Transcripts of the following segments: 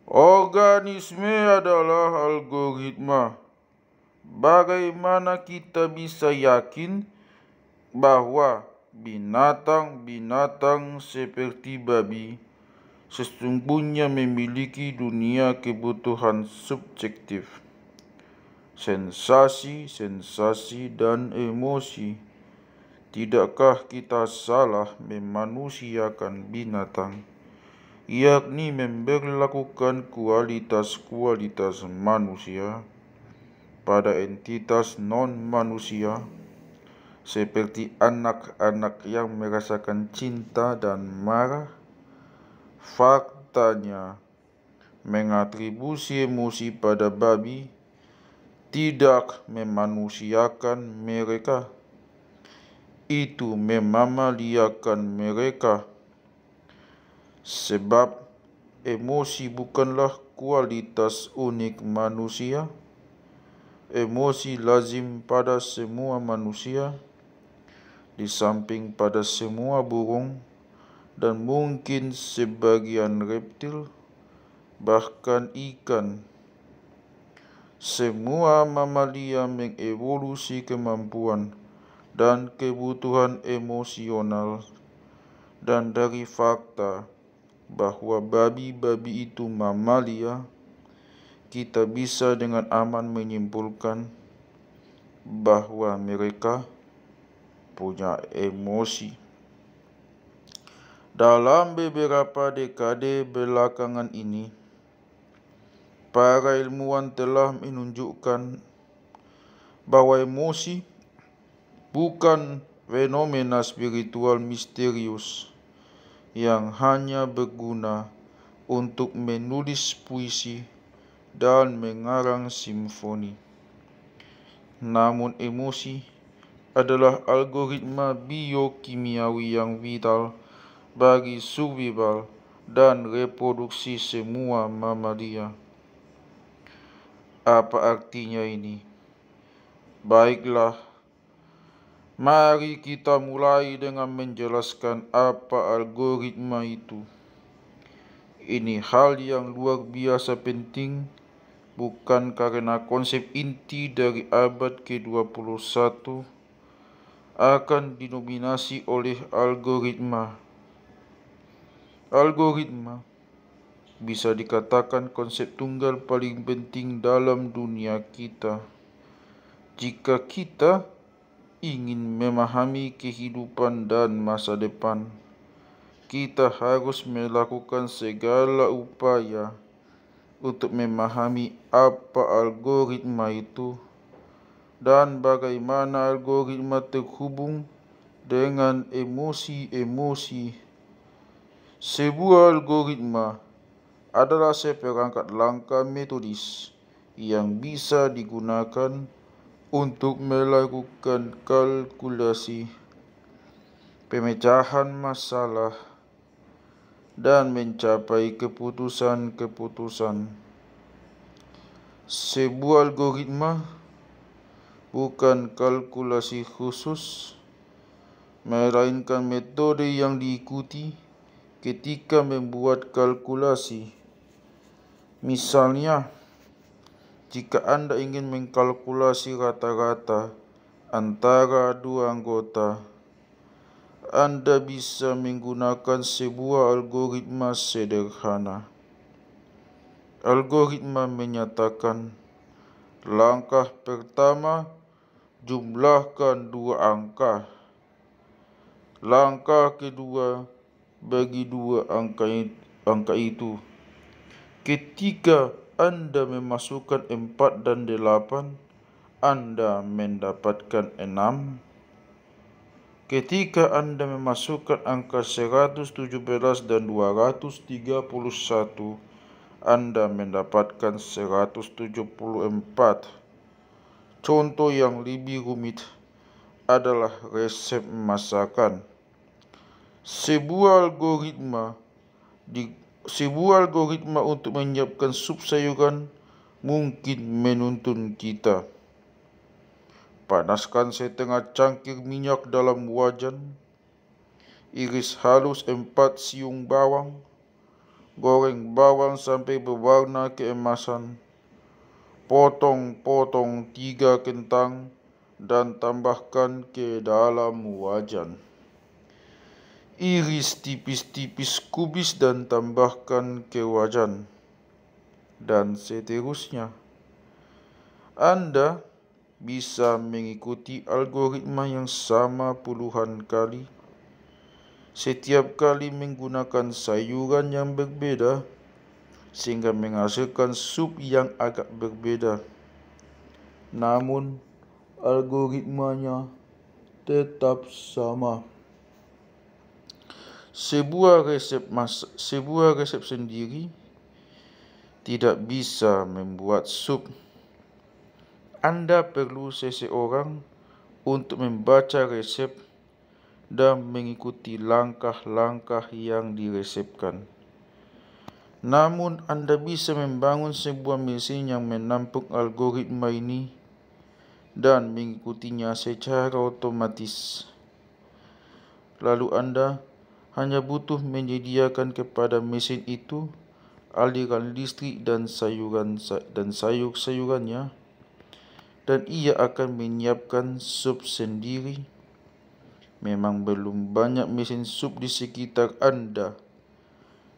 Organisme adalah algoritma. Bagaimana kita bisa yakin bahwa binatang-binatang seperti babi sesungguhnya memiliki dunia kebutuhan subjektif, sensasi, dan emosi? Tidakkah kita salah memanusiakan binatang, yakni memberlakukan kualitas-kualitas manusia pada entitas non-manusia, seperti anak-anak yang merasakan cinta dan marah? Faktanya, mengatribusi emosi pada babi tidak memanusiakan mereka. Itu memamaliakan mereka, sebab emosi bukanlah kualitas unik manusia. Emosi lazim pada semua manusia, di samping pada semua burung dan mungkin sebagian reptil, bahkan ikan. Semua mamalia mengevolusi kemampuan dan kebutuhan emosional, dan dari fakta bahwa babi-babi itu mamalia, kita bisa dengan aman menyimpulkan bahwa mereka punya emosi. Dalam beberapa dekade belakangan ini, para ilmuwan telah menunjukkan bahwa emosi bukan fenomena spiritual misterius yang hanya berguna untuk menulis puisi dan mengarang simfoni. Namun emosi adalah algoritma biokimiawi yang vital bagi survival dan reproduksi semua mamalia. Apa artinya ini? Baiklah, mari kita mulai dengan menjelaskan apa algoritma itu. Ini hal yang luar biasa penting, bukan karena konsep inti dari abad ke-21 akan didominasi oleh algoritma. Algoritma bisa dikatakan konsep tunggal paling penting dalam dunia kita. Jika kita ingin memahami kehidupan dan masa depan, kita harus melakukan segala upaya untuk memahami apa algoritma itu dan bagaimana algoritma terhubung dengan emosi-emosi. Sebuah algoritma adalah seperangkat langkah metodis yang bisa digunakan untuk melakukan kalkulasi, pemecahan masalah, dan mencapai keputusan-keputusan. Sebuah algoritma bukan kalkulasi khusus, melainkan metode yang diikuti ketika membuat kalkulasi. Misalnya, jika Anda ingin mengkalkulasi rata-rata antara dua anggota, Anda bisa menggunakan sebuah algoritma sederhana. Algoritma menyatakan, langkah pertama, jumlahkan dua angka. Langkah kedua, bagi dua angka itu. Ketika Anda memasukkan 4 dan 8, Anda mendapatkan 6. Ketika Anda memasukkan angka 117 dan 231, Anda mendapatkan 174. Contoh yang lebih rumit adalah resep masakan. Sebuah algoritma untuk menyiapkan sup sayuran mungkin menuntun kita. Panaskan setengah cangkir minyak dalam wajan, iris halus 4 siung bawang, Goreng bawang sampai berwarna keemasan. Potong-potong 3 kentang dan tambahkan ke dalam wajan. Iris tipis-tipis kubis dan tambahkan ke wajan. Dan seterusnya. Anda bisa mengikuti algoritma yang sama puluhan kali. Setiap kali menggunakan sayuran yang berbeda, sehingga menghasilkan sup yang agak berbeda. Namun, algoritmanya tetap sama. Sebuah resep sendiri tidak bisa membuat sup. Anda perlu seseorang untuk membaca resep dan mengikuti langkah-langkah yang diresepkan. Namun, Anda bisa membangun sebuah mesin yang menampung algoritma ini dan mengikutinya secara otomatis. Lalu Anda hanya butuh menyediakan kepada mesin itu aliran listrik dan sayur-sayurannya, dan ia akan menyiapkan sup sendiri. Memang belum banyak mesin sup di sekitar Anda,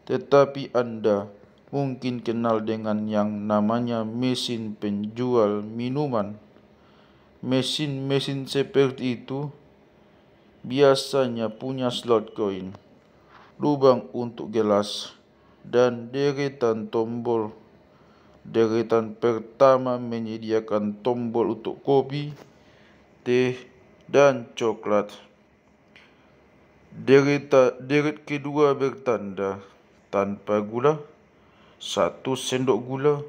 tetapi Anda mungkin kenal dengan yang namanya mesin penjual minuman. Mesin-mesin seperti itu biasanya punya slot koin, lubang untuk gelas, dan deretan tombol. Deretan pertama menyediakan tombol untuk kopi, teh, dan coklat. Deret kedua bertanda tanpa gula, 1 sendok gula,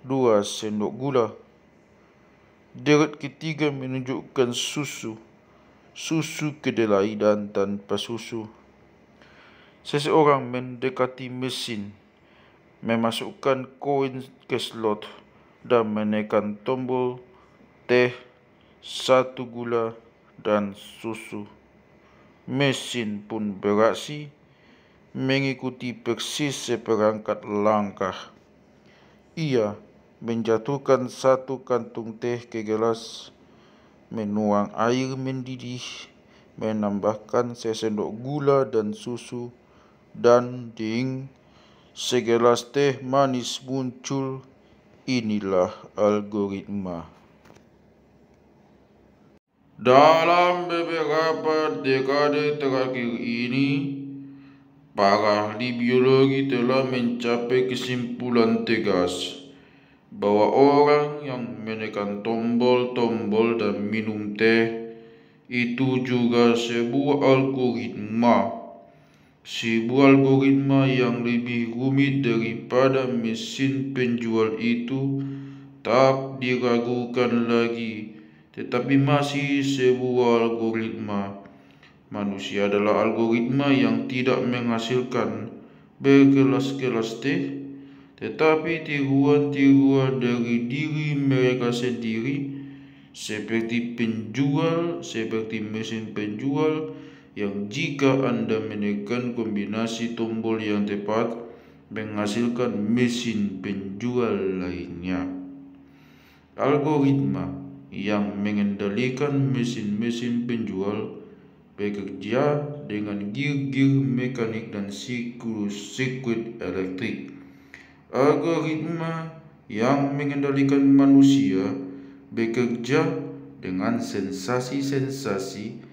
2 sendok gula. Deret ketiga menunjukkan susu kedelai dan tanpa susu. Seseorang mendekati mesin, memasukkan koin ke slot, dan menekan tombol teh, 1 gula, dan susu. Mesin pun beraksi mengikuti persis seperangkat langkah. Ia menjatuhkan 1 kantung teh ke gelas, menuang air mendidih, menambahkan sesendok gula dan susu, dan ding, segelas teh manis muncul. Inilah algoritma. Dalam beberapa dekade terakhir ini, para ahli biologi telah mencapai kesimpulan tegas bahwa orang yang menekan tombol-tombol dan minum teh itu juga sebuah algoritma. Sebuah algoritma yang lebih rumit daripada mesin penjual itu tak diragukan lagi, tetapi masih sebuah algoritma. Manusia adalah algoritma yang tidak menghasilkan berkelas-kelas teh, tetapi tiruan-tiruan dari diri mereka sendiri, seperti mesin penjual yang jika Anda menekan kombinasi tombol yang tepat, menghasilkan mesin penjual lainnya. Algoritma yang mengendalikan mesin-mesin penjual bekerja dengan gir-gir mekanik dan sirkuit elektrik. Algoritma yang mengendalikan manusia bekerja dengan sensasi-sensasi,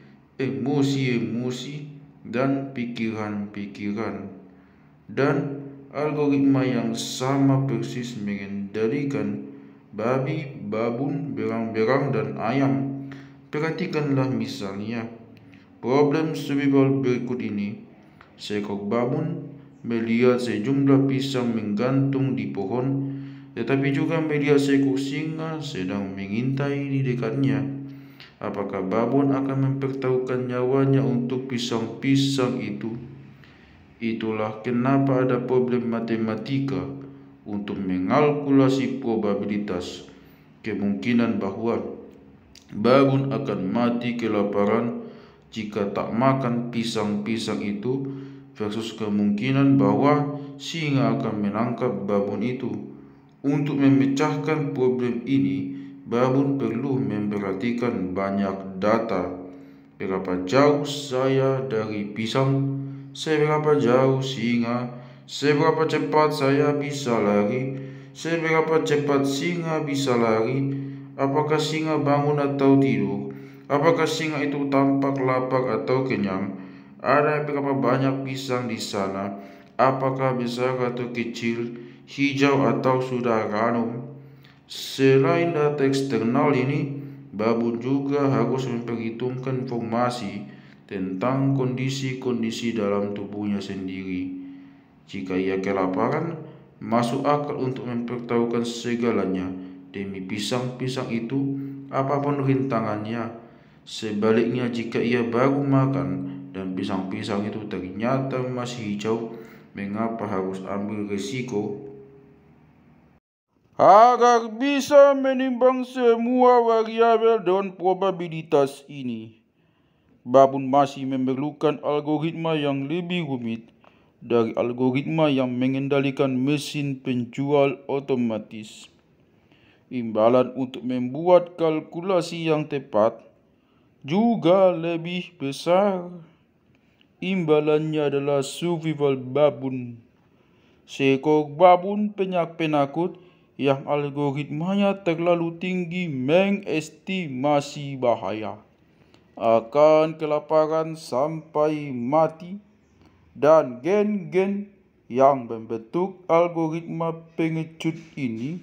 emosi-emosi, dan pikiran-pikiran. Dan algoritma yang sama persis mengendalikan babi, babon, berang-berang, dan ayam. Perhatikanlah misalnya problem survival berikut ini. Seekor babon melihat sejumlah pisang menggantung di pohon, tetapi juga melihat seekor singa sedang mengintai di dekatnya. Apakah babon akan mempertaruhkan nyawanya untuk pisang-pisang itu? Itulah kenapa ada problem matematika untuk mengalkulasi probabilitas kemungkinan bahwa babon akan mati kelaparan jika tak makan pisang-pisang itu, versus kemungkinan bahwa singa akan menangkap babon itu. Untuk memecahkan problem ini, babon perlu memperhatikan banyak data. Berapa jauh saya dari pisang, seberapa jauh singa, seberapa cepat saya bisa lari, seberapa cepat singa bisa lari, apakah singa bangun atau tidur, apakah singa itu tampak lapar atau kenyang, ada berapa banyak pisang di sana, apakah besar atau kecil, hijau atau sudah ranum. Selain data eksternal ini, babon juga harus memperhitungkan informasi tentang kondisi-kondisi dalam tubuhnya sendiri. Jika ia kelaparan, masuk akal untuk memberitahukan segalanya demi pisang-pisang itu, apapun rintangannya. Sebaliknya, jika ia baru makan dan pisang-pisang itu ternyata masih hijau, mengapa harus ambil risiko? Agar bisa menimbang semua variabel dan probabilitas ini, babon masih memerlukan algoritma yang lebih rumit dari algoritma yang mengendalikan mesin penjual otomatis. Imbalan untuk membuat kalkulasi yang tepat juga lebih besar. Imbalannya adalah survival babon. Seekor babon penakut yang algoritmanya terlalu tinggi mengestimasi bahaya akan kelaparan sampai mati, dan gen-gen yang membentuk algoritma pengecut ini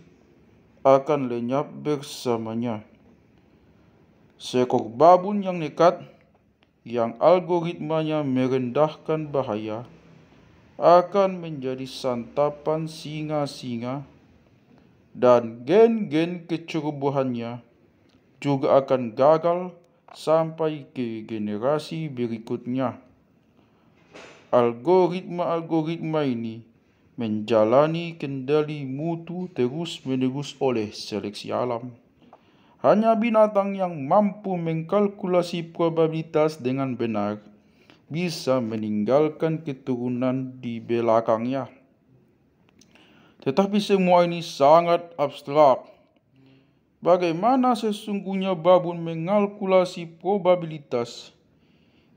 akan lenyap bersamanya. Seekor babon yang nekat, yang algoritmanya merendahkan bahaya, akan menjadi santapan singa-singa, dan gen-gen kecerobohannya juga akan gagal sampai ke generasi berikutnya. Algoritma-algoritma ini menjalani kendali mutu terus-menerus oleh seleksi alam. Hanya binatang yang mampu mengkalkulasi probabilitas dengan benar bisa meninggalkan keturunan di belakangnya. Tetapi semua ini sangat abstrak. Bagaimana sesungguhnya babon mengalkulasi probabilitas?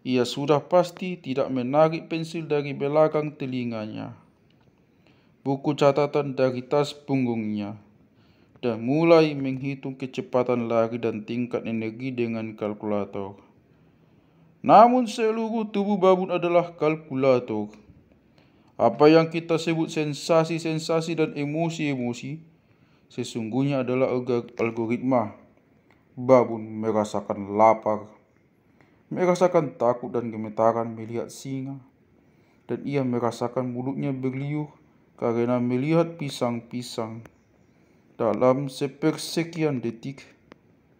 Ia sudah pasti tidak menarik pensil dari belakang telinganya, buku catatan dari tas punggungnya, dan mulai menghitung kecepatan lari dan tingkat energi dengan kalkulator. Namun seluruh tubuh babon adalah kalkulator. Apa yang kita sebut sensasi-sensasi dan emosi-emosi sesungguhnya adalah algoritma. Babon merasakan lapar, merasakan takut dan gemetaran melihat singa, dan ia merasakan mulutnya berliur karena melihat pisang-pisang. Dalam sepersekian detik,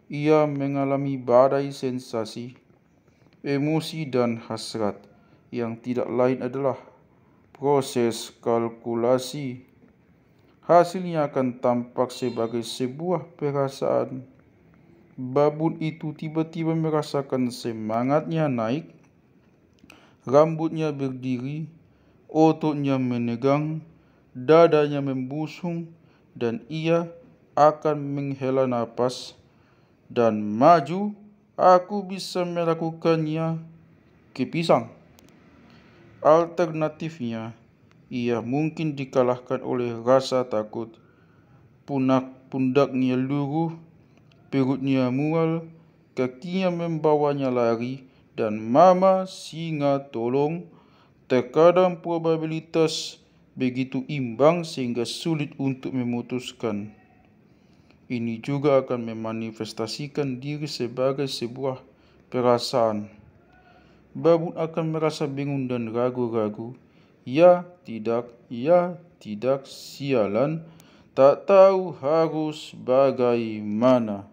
ia mengalami badai sensasi, emosi dan hasrat yang tidak lain adalah proses kalkulasi. Hasilnya akan tampak sebagai sebuah perasaan. Babon itu tiba-tiba merasakan semangatnya naik, rambutnya berdiri, ototnya menegang, dadanya membusung, dan ia akan menghela napas dan maju. Aku bisa melakukannya ke pisang. Alternatifnya, ia mungkin dikalahkan oleh rasa takut. Pundaknya luruh, perutnya mual, kakinya membawanya lari, dan mama singa tolong. Terkadang probabilitas begitu imbang sehingga sulit untuk memutuskan. Ini juga akan memanifestasikan diri sebagai sebuah perasaan. Babon akan merasa bingung dan ragu-ragu. Ya, tidak, sialan, tak tahu harus bagaimana.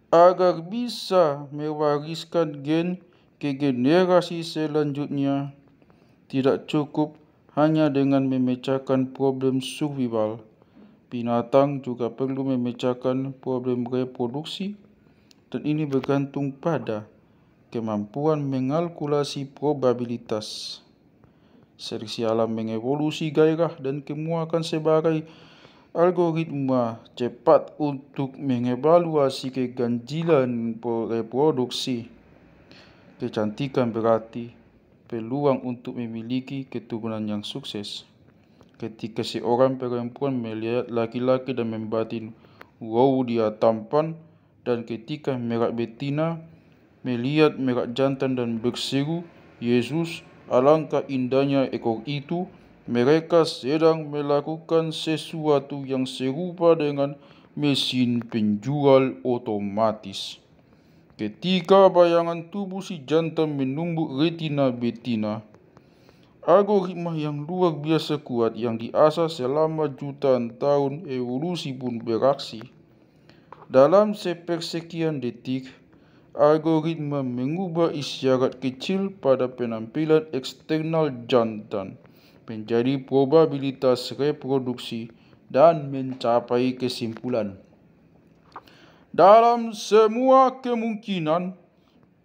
Agar bisa mewariskan gen ke generasi selanjutnya, tidak cukup hanya dengan memecahkan problem survival. Binatang juga perlu memecahkan problem reproduksi, dan ini bergantung pada kemampuan mengalkulasi probabilitas. Seleksi alam mengevolusi gairah dan kemuakan sebagai algoritma cepat untuk mengevaluasi keganjilan reproduksi. Kecantikan berarti peluang untuk memiliki keturunan yang sukses. Ketika seorang perempuan melihat laki-laki dan membatin, wow dia tampan, dan ketika merak betina melihat merak jantan dan berseru, Yesus, alangkah indahnya ekor itu, mereka sedang melakukan sesuatu yang serupa dengan mesin penjual otomatis. Ketika bayangan tubuh si jantan menumbuk retina betina, algoritma yang luar biasa kuat yang diasah selama jutaan tahun evolusi pun beraksi. Dalam sepersekian detik, algoritma mengubah isyarat kecil pada penampilan eksternal jantan menjadi probabilitas reproduksi dan mencapai kesimpulan. Dalam semua kemungkinan,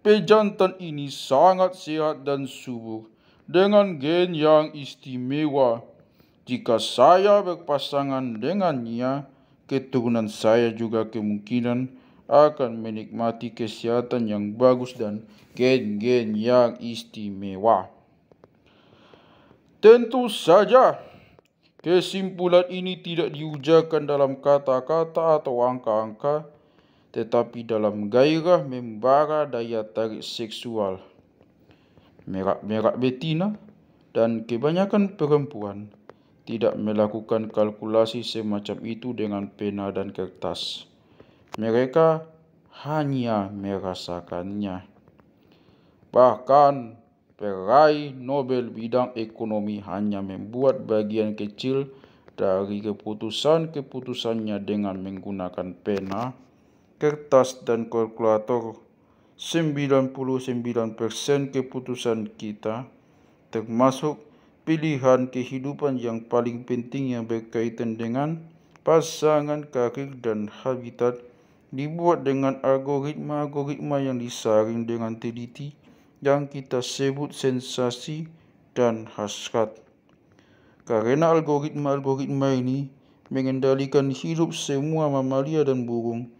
pejantan ini sangat sehat dan subur dengan gen yang istimewa. Jika saya berpasangan dengannya, keturunan saya juga kemungkinan akan menikmati kesehatan yang bagus dan gen-gen yang istimewa. Tentu saja, kesimpulan ini tidak diujarkan dalam kata-kata atau angka-angka, tetapi dalam gairah membara daya tarik seksual. Merak-merak betina dan kebanyakan perempuan tidak melakukan kalkulasi semacam itu dengan pena dan kertas. Mereka hanya merasakannya. Bahkan peraih Nobel bidang ekonomi hanya membuat bagian kecil dari keputusan-keputusannya dengan menggunakan pena, kertas, dan kalkulator. 99% keputusan kita, termasuk pilihan kehidupan yang paling penting yang berkaitan dengan pasangan, karir, dan habitat, dibuat dengan algoritma-algoritma yang disaring dengan teliti yang kita sebut sensasi dan hasrat. Karena algoritma-algoritma ini mengendalikan hidup semua mamalia dan burung,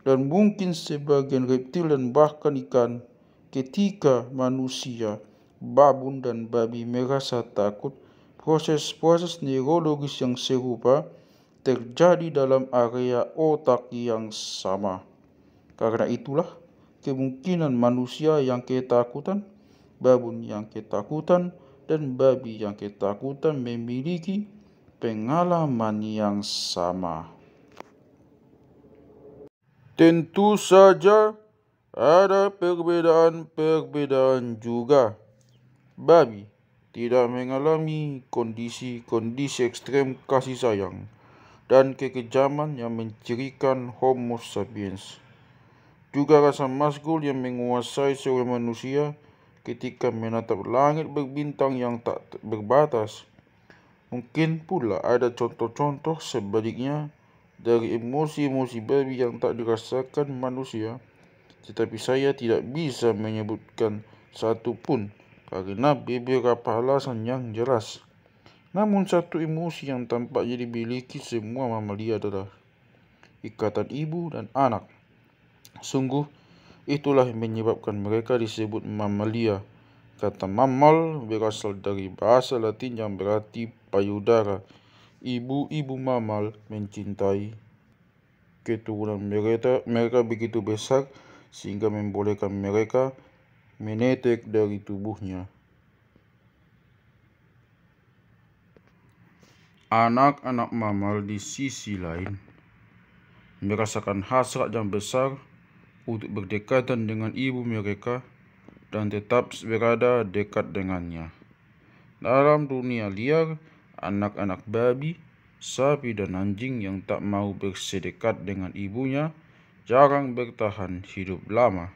dan mungkin sebagian reptil dan bahkan ikan, ketika manusia, babun, dan babi merasa takut, proses-proses neurologis yang serupa terjadi dalam area otak yang sama. Karena itulah, kemungkinan manusia yang ketakutan, babun yang ketakutan, dan babi yang ketakutan memiliki pengalaman yang sama. Tentu saja ada perbedaan-perbedaan juga. Babi tidak mengalami kondisi-kondisi ekstrem kasih sayang dan kekejaman yang mencirikan Homo sapiens. Juga rasa masgul yang menguasai seorang manusia ketika menatap langit berbintang yang tak berbatas. Mungkin pula ada contoh-contoh sebaliknya dari emosi-emosi babi yang tak dirasakan manusia, tetapi saya tidak bisa menyebutkan satu pun karena beberapa alasan yang jelas. Namun satu emosi yang tampaknya dimiliki semua mamalia adalah ikatan ibu dan anak. Sungguh, itulah yang menyebabkan mereka disebut mamalia. Kata mammal berasal dari bahasa Latin yang berarti payudara. Ibu-ibu mamal mencintai keturunan mereka begitu besar sehingga membolehkan mereka menetek dari tubuhnya. Anak-anak mamal di sisi lain merasakan hasrat yang besar untuk berdekatan dengan ibu mereka dan tetap berada dekat dengannya. Dalam dunia liar, anak-anak babi, sapi, dan anjing yang tak mau bersedekat dengan ibunya jarang bertahan hidup lama.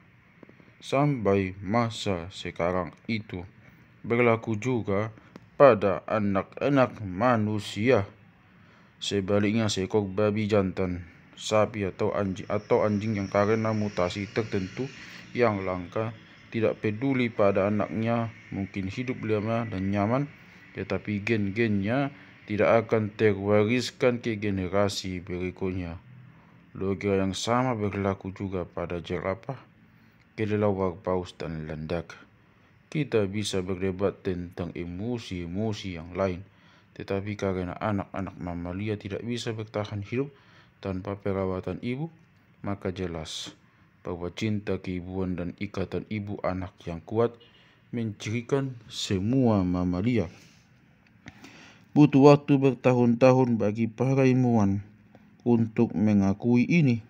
Sampai masa sekarang itu berlaku juga pada anak-anak manusia. Sebaliknya, seekor babi jantan, sapi atau anjing yang karena mutasi tertentu yang langka tidak peduli pada anaknya mungkin hidup lama dan nyaman tetapi gen-gennya tidak akan terwariskan ke generasi berikutnya. Logika yang sama berlaku juga pada jerapah, kelelawar paus, dan landak. Kita bisa berdebat tentang emosi-emosi yang lain, tetapi karena anak-anak mamalia tidak bisa bertahan hidup tanpa perawatan ibu, maka jelas bahwa cinta keibuan dan ikatan ibu anak yang kuat mencirikan semua mamalia. Butuh waktu bertahun-tahun bagi para ilmuwan untuk mengakui ini.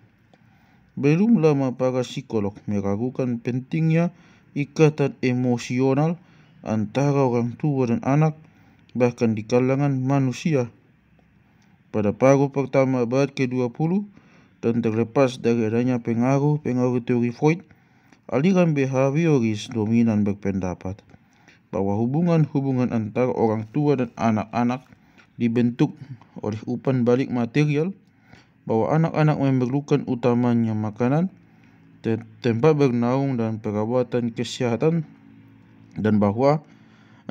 Belum lama para psikolog meragukan pentingnya ikatan emosional antara orang tua dan anak, bahkan di kalangan manusia. Pada paruh pertama abad ke-20 dan terlepas dari adanya pengaruh teori Freud, aliran behavioris dominan berpendapat bahwa hubungan-hubungan antara orang tua dan anak-anak dibentuk oleh umpan balik material, bahwa anak-anak memerlukan utamanya makanan, tempat bernaung, dan perawatan kesehatan, dan bahwa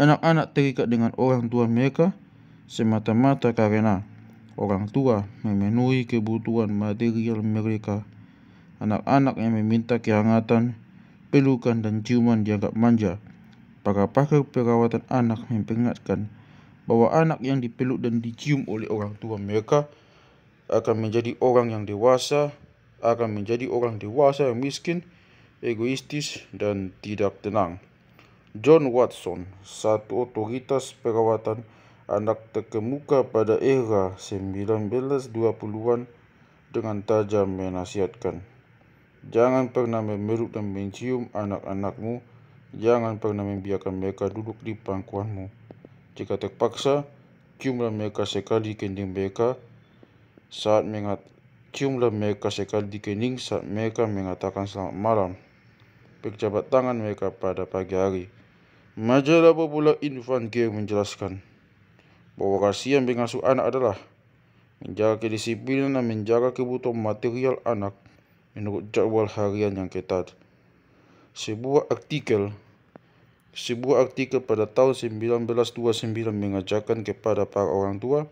anak-anak terikat dengan orang tua mereka semata-mata karena orang tua memenuhi kebutuhan material mereka. Anak-anak yang meminta kehangatan, pelukan, dan ciuman dianggap manja. Para pakar perawatan anak memperingatkan bahwa anak yang dipeluk dan dicium oleh orang tua mereka akan menjadi orang dewasa yang miskin, egoistis, dan tidak tenang. John Watson, satu otoritas perawatan anak terkemuka pada era 1920-an, dengan tajam menasihatkan, jangan pernah memeluk dan mencium anak-anakmu. Jangan pernah membiarkan mereka duduk di pangkuanmu. Jika terpaksa, ciumlah mereka sekali di kening saat mereka mengatakan selamat malam. Berjabat tangan mereka pada pagi hari. Majalah populer Infant Care menjelaskan bahwa rahasia mengasuh anak adalah menjaga kedisiplinan dan menjaga kebutuhan material anak menurut jadwal harian yang ketat. Sebuah artikel pada tahun 1929 mengajarkan kepada para orang tua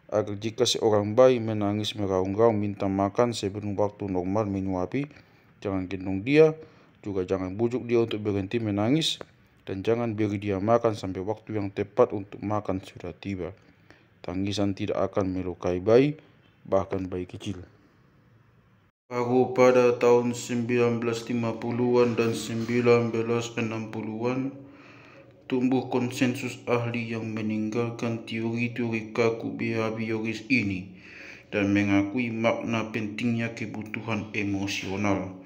agar jika seorang bayi menangis meraung-raung minta makan sebelum waktu normal minum api, jangan gendong dia, juga jangan bujuk dia untuk berhenti menangis, dan jangan beri dia makan sampai waktu yang tepat untuk makan sudah tiba. Tangisan tidak akan melukai bayi, bahkan bayi kecil. Baru pada tahun 1950-an dan 1960-an, tumbuh konsensus ahli yang meninggalkan teori-teori kaku behavioris ini dan mengakui makna pentingnya kebutuhan emosional.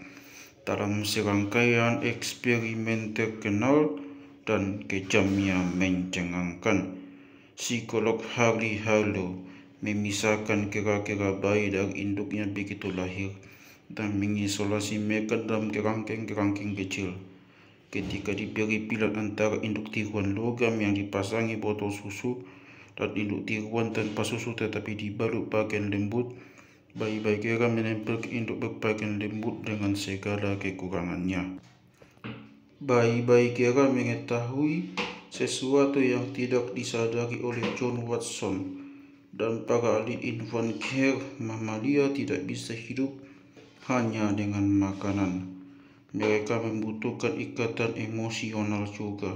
Dalam serangkaian eksperimen terkenal dan kejamnya mencengangkan, psikolog Harry Harlow memisahkan kera-kera bayi dari induknya begitu lahir dan mengisolasi mereka dalam kerangkeng-kerangkeng kecil. Ketika diberi pilihan antara induk tiruan logam yang dipasangi botol susu dan induk tiruan tanpa susu tetapi dibalut pakaian lembut, bayi-bayi kera menempel ke induk berpakaian lembut dengan segala kekurangannya. Bayi-bayi kera mengetahui sesuatu yang tidak disadari oleh John Watson dan para ahli infant care. Mamalia tidak bisa hidup hanya dengan makanan. Mereka membutuhkan ikatan emosional juga.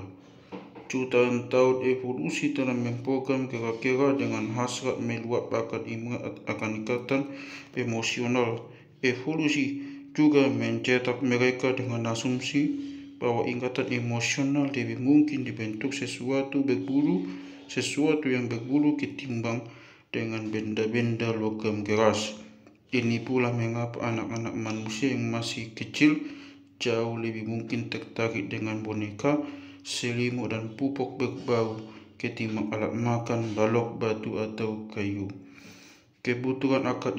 Jutaan tahun evolusi telah memprogram kera-kera dengan hasrat meluap akan ikatan emosional. Evolusi juga mencetak mereka dengan asumsi bahwa ikatan emosional lebih mungkin dibentuk sesuatu yang berbulu ketimbang dengan benda-benda logam keras. Ini pula mengapa anak-anak manusia yang masih kecil jauh lebih mungkin tertarik dengan boneka, selimut, dan pupuk berbau ketimbang alat makan, balok, batu, atau kayu. Kebutuhan akan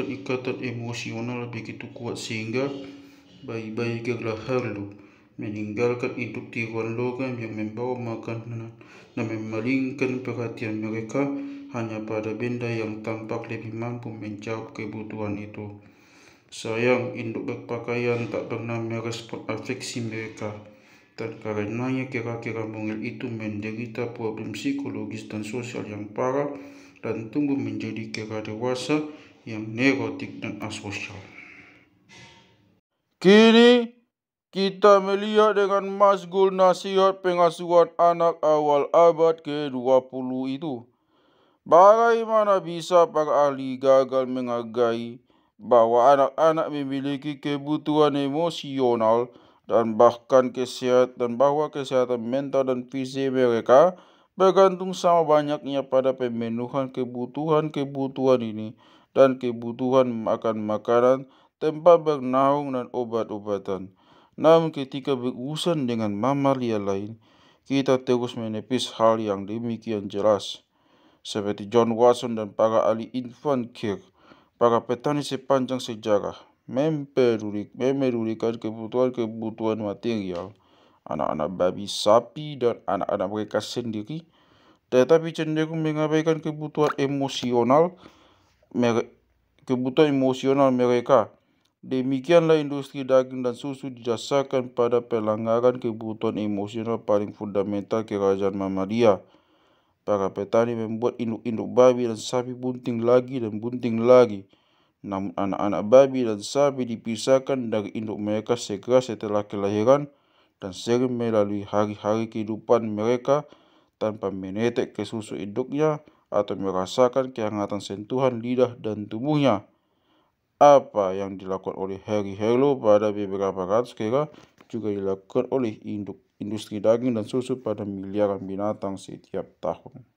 ikatan emosional begitu kuat sehingga bayi-bayi kera Harlow meninggalkan induk tiruan logam yang membawa makanan dan memalingkan perhatian mereka hanya pada benda yang tampak lebih mampu menjawab kebutuhan itu. Sayang, induk berpakaian tak pernah merespon afeksi mereka. Dan karenanya kira-kira mungil itu menderita problem psikologis dan sosial yang parah dan tumbuh menjadi kira dewasa yang neurotik dan asosial. Kini kita melihat dengan masgul nasihat pengasuhan anak awal abad ke-20 itu. Bagaimana bisa para ahli gagal menghargai bahwa anak-anak memiliki kebutuhan emosional dan bahkan kesehatan mental dan fisik mereka bergantung sama banyaknya pada pemenuhan kebutuhan ini dan kebutuhan makan makanan, tempat bernaung dan obat-obatan. Namun ketika berurusan dengan mamalia lain, kita terus menepis hal yang demikian jelas. Seperti John Watson dan para ahli infant care, para petani sepanjang sejarah memedulikan kebutuhan material anak-anak babi sapi dan anak-anak mereka sendiri, tetapi cenderung mengabaikan kebutuhan emosional mereka. Demikianlah industri daging dan susu didasarkan pada pelanggaran kebutuhan emosional paling fundamental kerajaan mamalia. Para petani membuat induk-induk babi dan sapi bunting lagi dan bunting lagi. Namun anak-anak babi dan sapi dipisahkan dari induk mereka segera setelah kelahiran dan sering melalui hari-hari kehidupan mereka tanpa menetek ke susu induknya atau merasakan kehangatan sentuhan lidah dan tubuhnya. Apa yang dilakukan oleh Harry Harlow pada beberapa ratus kira juga dilakukan oleh industri daging dan susu pada miliaran binatang setiap tahun.